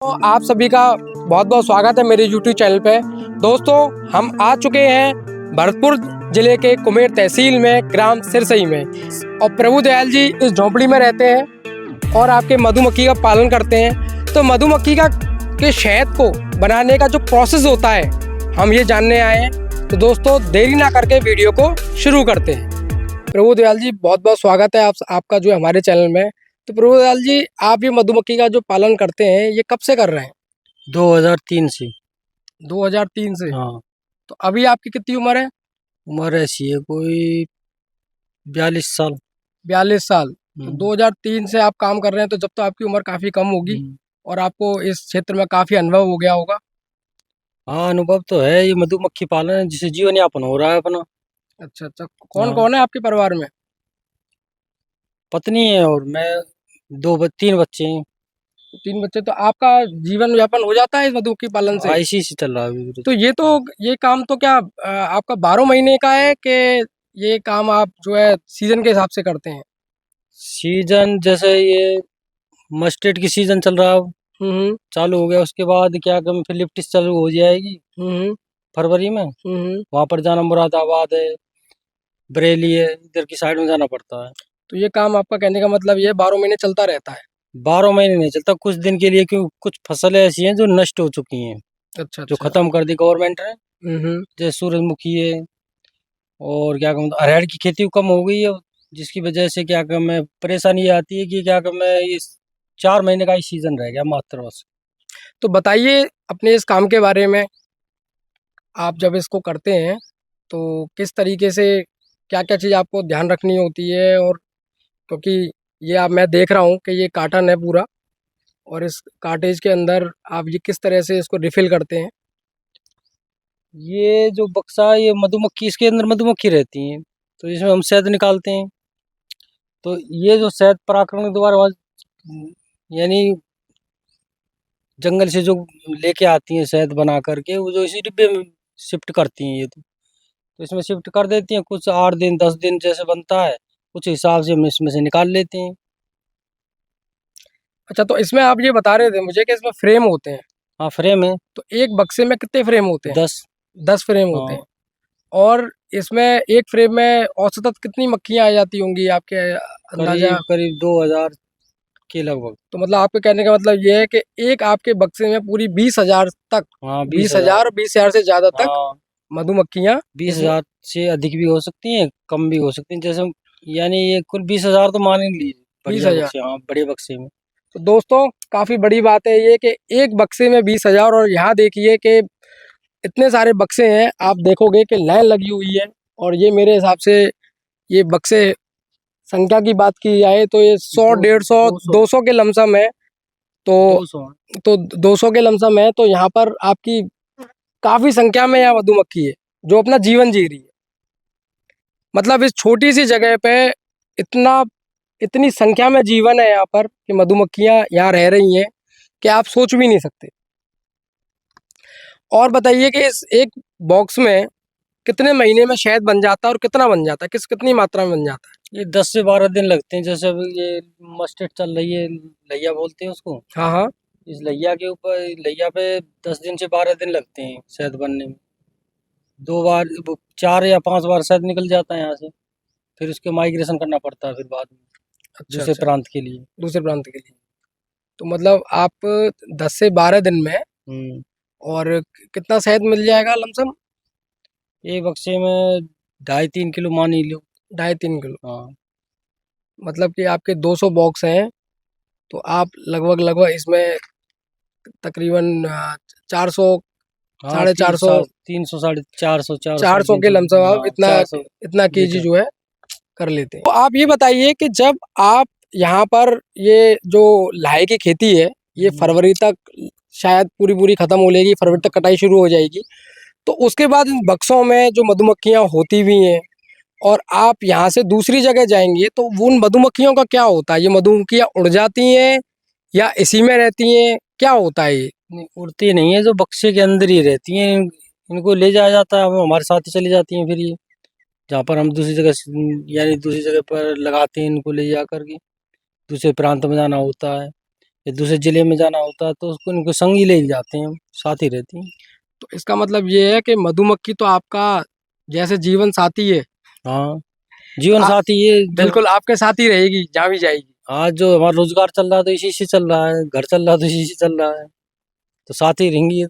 तो आप सभी का बहुत बहुत स्वागत है मेरे YouTube चैनल पे। दोस्तों, हम आ चुके हैं भरतपुर जिले के कुमेर तहसील में ग्राम सिरसई में, और प्रभु दयाल जी इस झोंपड़ी में रहते हैं और आपके मधुमक्खी का पालन करते हैं। तो मधुमक्खी का के शहद को बनाने का जो प्रोसेस होता है, हम ये जानने आए हैं। तो दोस्तों, देरी ना करके वीडियो को शुरू करते हैं। प्रभु दयाल जी, बहुत बहुत स्वागत है आपका जो हमारे चैनल में। तो प्रभु दयाल जी, आप ये मधुमक्खी का जो पालन करते हैं, ये कब से कर रहे हैं? 2003 से। 2003 से। हाँ, तो अभी आपकी कितनी उम्र है? उम्र ऐसी है कोई 42 साल। 42 साल। तो हम्म, 2003 से आप काम कर रहे हैं, तो जब तो आपकी उम्र काफ़ी कम होगी हम्म। और आपको इस क्षेत्र में काफ़ी अनुभव हो गया होगा। हाँ, अनुभव तो है। ये मधुमक्खी पालन है जिससे जीवन यापन हो रहा है अपना। अच्छा अच्छा, कौन हाँ, कौन है आपके परिवार में? पत्नी है और मैं, 3 बच्चे हैं। तो 3 बच्चे। तो आपका जीवन यापन हो जाता है इस मधुमक्खी पालन से? ऐसी से चल रहा है अभी तो ये काम तो क्या आपका 12 महीने का है कि ये काम आप जो है सीजन के हिसाब से करते हैं? सीजन जैसे ये मस्टर्ड की सीजन चल रहा है अब, हम्म चालू हो गया। उसके बाद क्या कम फिर लिप्टिस चालू हो जाएगी हम्म फरवरी में। हम्म। वहां पर जाना, मुरादाबाद है, बरेली है, इधर की साइड में जाना पड़ता है। तो ये काम आपका कहने का मतलब ये 12 महीने चलता रहता है? 12 महीने नहीं चलता, कुछ दिन के लिए, क्योंकि कुछ फसलें ऐसी हैं जो नष्ट हो चुकी हैं, अच्छा जो अच्छा। खत्म कर दी गवर्नमेंट ने। हम्म। जैसे सूरजमुखी है, और क्या कहूँ, अरहर की खेती कम हो गई है, जिसकी वजह से क्या कहूँ मैं, परेशानी ये आती है कि क्या कहूँ मैं, इस 4 महीने का ही सीजन रह गया मात्र बस। तो बताइए अपने इस काम के बारे में। आप जब इसको करते हैं तो किस तरीके से, क्या क्या चीज़ आपको ध्यान रखनी होती है? और क्योंकि ये आप मैं देख रहा हूँ कि ये कार्टन है पूरा, और इस कार्टेज के अंदर आप ये किस तरह से इसको रिफिल करते हैं? ये जो बक्सा है, ये मधुमक्खी, इसके अंदर मधुमक्खी रहती हैं, तो इसमें हम शहद निकालते हैं। तो ये जो शहद परागकण के द्वारा यानी जंगल से जो लेके आती हैं शहद बना करके, वो जो इसी डिब्बे में शिफ्ट करती हैं। ये तो इसमें शिफ्ट कर देती हैं, कुछ 8 दिन 10 दिन जैसे बनता है, कुछ हिसाब से हम इसमें से निकाल लेते हैं। अच्छा, तो इसमें आप ये बता रहे थे मुझे कि इसमें फ्रेम होते हैं। हाँ, फ्रेम है। तो एक बक्से में कितने फ्रेम होते हैं? 10। 10 फ्रेम होते हाँ, हैं। और इसमें एक फ्रेम में औसतन कितनी मक्खियाँ आ जाती होंगी आपके अंदाज़ा? करीब करीब 2000 के लगभग। तो मतलब आपके कहने का मतलब ये है कि एक आपके बक्से में पूरी 20,000 तक, हाँ, 20,000। 20,000 20,000 से ज़्यादा तक हाँ, मधुमक्खियाँ इसमें। 20,000 से अधिक भी हो सकती हैं, कम भी हो सकती हैं। जैसे यानी ये कुल 20,000 तो मान ही लीजिए, बढ़िया 20,000। बक्से। हाँ, बड़े बक्से में। तो दोस्तों, काफ़ी बड़ी बात है ये कि एक बक्से में 20,000, और यहाँ देखिए कि इतने सारे बक्से हैं। आप देखोगे कि लाइन लगी हुई है, और ये मेरे हिसाब से ये बक्से, संख्या की बात की जाए तो ये 100 150 200 के लमसम है। तो 200। 200 के लमसम है। तो यहाँ पर आपकी काफ़ी संख्या में यहाँ मधुमक्खी है जो अपना जीवन जी रही है। मतलब इस छोटी सी जगह पे इतना इतनी संख्या में जीवन है यहाँ पर कि मधुमक्खियाँ यहाँ रह रही हैं कि आप सोच भी नहीं सकते। और बताइए कि इस एक बॉक्स में कितने महीने में शहद बन जाता है और कितना बन जाता है, कितनी मात्रा में बन जाता है? ये 10 से 12 दिन लगते हैं। जैसे अभी ये मस्टर्ड चल रही है, लैया बोलते हैं उसको। हाँ हाँ। इस लैया के ऊपर, लैया पे 10 दिन से 12 दिन लगते हैं शहद बनने में। 2 बार 4 या 5 बार शहद निकल जाता है यहाँ से। फिर उसके माइग्रेशन करना पड़ता है फिर बाद में अच्छा दूसरे अच्छा। प्रांत के लिए। दूसरे प्रांत के लिए। तो मतलब आप 10 से 12 दिन में, हम्म। और कितना शहद मिल जाएगा लमसम? एक बक्से में 2.5-3 किलो मान ही लो। 2.5 3 किलो। हाँ, मतलब कि आपके 200 बॉक्स हैं। तो आप लगभग लगभग इसमें तकरीबन 400, हाँ, साढ़े चार सौ 300 450 400 चार साढ़े सौ तीन के सौ लमसम आप हाँ, इतना 400 इतना केजी लीटर। जो है कर लेते हैं। तो आप ये बताइए कि जब आप यहाँ पर ये जो लाहे की खेती है, ये फरवरी तक शायद पूरी पूरी खत्म हो लेगी, फरवरी तक कटाई शुरू हो जाएगी। तो उसके बाद इन बक्सों में जो मधुमक्खियाँ होती भी हैं, और आप यहाँ से दूसरी जगह जाएंगे तो उन मधुमक्खियों का क्या होता है? ये मधुमक्खियाँ उड़ जाती हैं या इसी में रहती हैं, क्या होता है ये? नहीं, उड़ती नहीं है, जो बक्से के अंदर ही रहती हैं। इनको ले जाया जाता है, वो हमारे साथ ही चली जाती हैं। फिर ये जहाँ पर हम दूसरी जगह यानी दूसरी जगह पर लगाते हैं, इनको ले जा करके दूसरे प्रांत में जाना होता है, ये दूसरे जिले में जाना होता है तो उसको इनको संग ही ले जाते हैं, साथ ही रहती हैं। तो इसका मतलब ये है कि मधुमक्खी तो आपका जैसे जीवन साथी है। हाँ, जीवन आ- साथी ये जो बिल्कुल आपके साथ ही रहेगी जहाँ भी जाएगी। आज जो हमारा रोजगार चल रहा है तो इसी से चल रहा है, घर चल रहा है तो इसी से चल रहा है, तो साथ ही रहेंगी ये।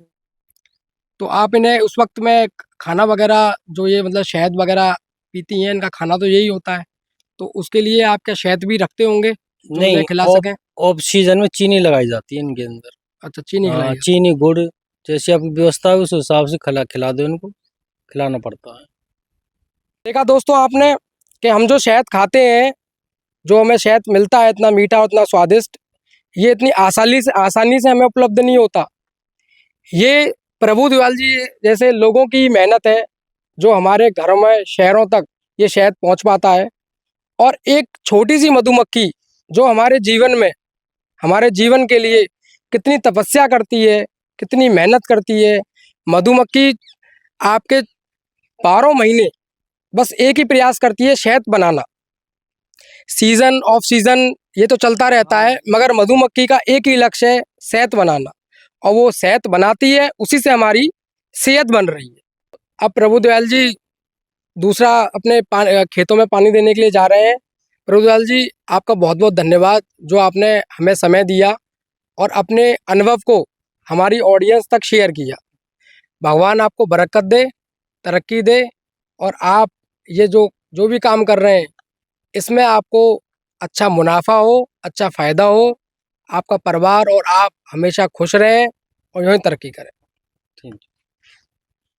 तो आप इन्हें उस वक्त में खाना वगैरह जो ये मतलब शहद वगैरह पीती हैं, इनका खाना तो यही होता है, तो उसके लिए आप क्या शहद भी रखते होंगे जो नहीं, इन्हें खिला ऑफ सकें? ऑफ सीजन में चीनी लगाई जाती है इनके अंदर। अच्छा, चीनी हाँ, खिलाई। चीनी गुड़ जैसी आपकी व्यवस्था है उस हिसाब से खिला दो इनको, खिलाना पड़ता है। देखा दोस्तों आपने कि हम जो शहद खाते हैं, जो हमें शहद मिलता है इतना मीठा और इतना स्वादिष्ट, ये इतनी आसानी से हमें उपलब्ध नहीं होता। ये प्रभु दयाल जी जैसे लोगों की मेहनत है जो हमारे घरों में शहरों तक ये शहद पहुंच पाता है। और एक छोटी सी मधुमक्खी जो हमारे जीवन में, हमारे जीवन के लिए कितनी तपस्या करती है, कितनी मेहनत करती है। मधुमक्खी आपके 12 महीने बस एक ही प्रयास करती है, शहद बनाना। सीजन ऑफ सीजन ये तो चलता रहता है, मगर मधुमक्खी का एक ही लक्ष्य है, शहद बनाना। और वो शहद बनाती है, उसी से हमारी सेहत बन रही है। अब प्रभु दयाल जी दूसरा अपने खेतों में पानी देने के लिए जा रहे हैं। प्रभु दयाल जी आपका बहुत बहुत धन्यवाद जो आपने हमें समय दिया और अपने अनुभव को हमारी ऑडियंस तक शेयर किया। भगवान आपको बरकत दे, तरक्की दे, और आप ये जो जो भी काम कर रहे हैं इसमें आपको अच्छा मुनाफा हो, अच्छा फ़ायदा हो, आपका परिवार और आप हमेशा खुश रहें और यूँ ही तरक्की करें। ठीक।